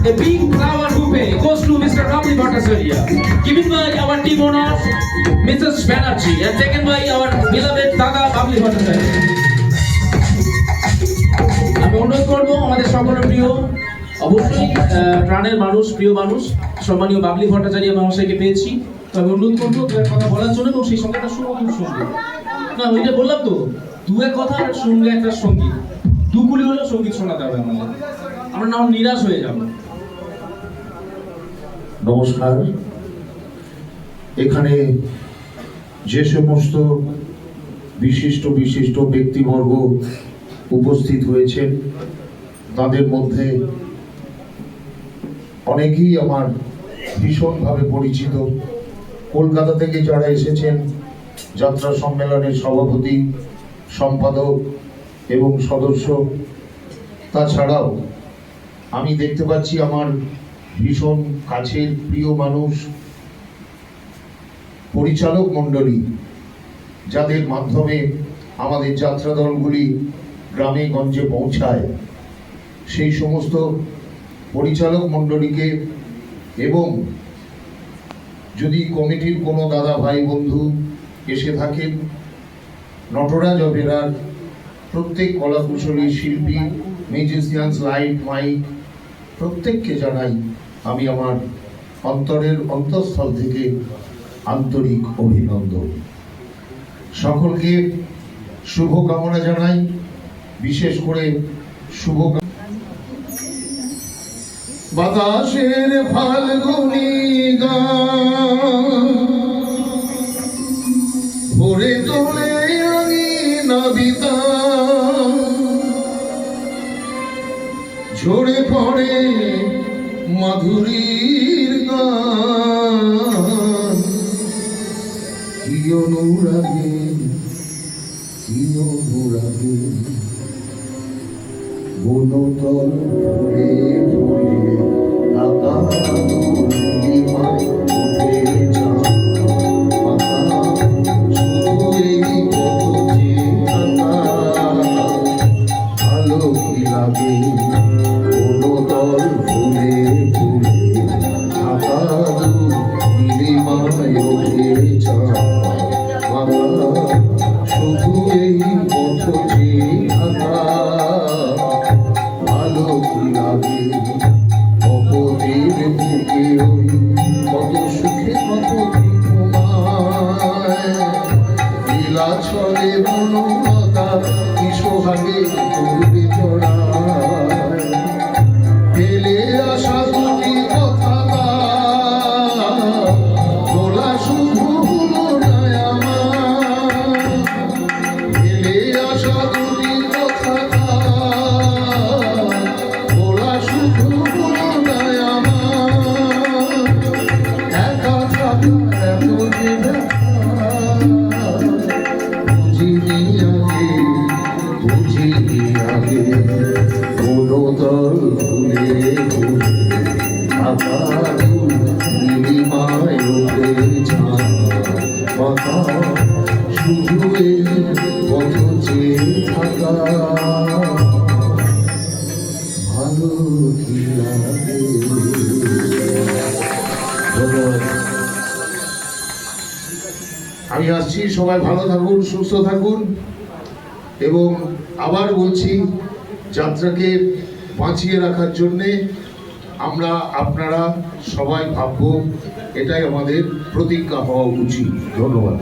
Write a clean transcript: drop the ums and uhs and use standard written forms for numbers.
A big flower bouquet goes to Mr. Babli Bhattacharya, given by our team owners, Mrs. Banerjee, and taken by our beloved Dada Babli Bhattacharya. আমি অনুরোধ করবো আমাদের সকলের প্রিয়, অবশ্যই প্রাণের মানুষ, প্রিয় মানুষ, সম্মানীয় বাবলি ভট্টাচার্য মহাশয়কে পেয়েছি। তো আমি অনুরোধ করবো দু এক কথা বলার জন্য, এবং সেই সঙ্গে একটা সুমধুর সঙ্গীত। না ওইটা বললাম তো, দু এক কথা আর সঙ্গে একটা সঙ্গীত, দুগুলি হলেও সঙ্গীত শোনাতে হবে আমাদের, আমরা না নিরাশ হয়ে যাব। নমস্কার। এখানে যে সমস্ত বিশিষ্ট বিশিষ্ট ব্যক্তিবর্গ উপস্থিত হয়েছেন, তাদের মধ্যে অনেকেই আমার ভীষণভাবে পরিচিত। কলকাতা থেকে যারা এসেছেন, যাত্রা সম্মেলনের সভাপতি, সম্পাদক এবং সদস্য, তাছাড়াও আমি দেখতে পাচ্ছি আমার ভীষণ কাছের প্রিয় মানুষ, পরিচালক মণ্ডলী, যাদের মাধ্যমে আমাদের যাত্রা দলগুলি গ্রামে গঞ্জে পৌঁছায়, সেই সমস্ত পরিচালক মণ্ডলীকে, এবং যদি কমিটির কোনো দাদা ভাই বন্ধু এসে থাকেন, নটরাজ অপেরার প্রত্যেক কলাকুশলী শিল্পী, মিউজিশিয়ানস, লাইট, মাইক, প্রত্যেককে জানাই আমি আমার অন্তরের অন্তঃস্থল থেকে আন্তরিক অভিনন্দন। সকলকে শুভকামনা জানাই, বিশেষ করে বাতাসের ফাল্গুনি গান ভরে তোলে আমি নাবিতা, ঝরে পড়ে মাধুরীর গান, কি অনুরাগে কি অনুরাগে বনতল ভরে ভরে আকাশ নীলিমায় উঠে যায় আকাশ, শুধু এই পথে থাকা ভালো কি লাগে, বনতল ভরে ভরে আকাশ নীলিমায় উঠে যায় আকাশ, শুধু এই পথে থাকা ভালো কি লাগে, অপরের বুকে ওই কত সুখে কত নীলাচলে বনলতা কি সোহাগে করবে জড়ায়, ফেলে আসা দুটি কথা বলা শুধু হলো না আমার, ফেলে আসা দুটি কথা বলা শুধু হলো না আমার, একা থাকা এত যে বুঝিনি আগে বনতল ভুলে ভুলে আকাশ নীলিমায় উঠে যায় বাতাস, শুধু এই পথ চেয়ে থাকা ভালো কি লাগে। আমি আসছি, সবাই ভালো থাকুন, সুস্থ থাকুন, এবং আবার বলছি, যাত্রাকে বাঁচিয়ে রাখার জন্যে আমরা আপনারা সবাই ভাবব, এটাই আমাদের প্রতিজ্ঞা হওয়া উচিত। ধন্যবাদ।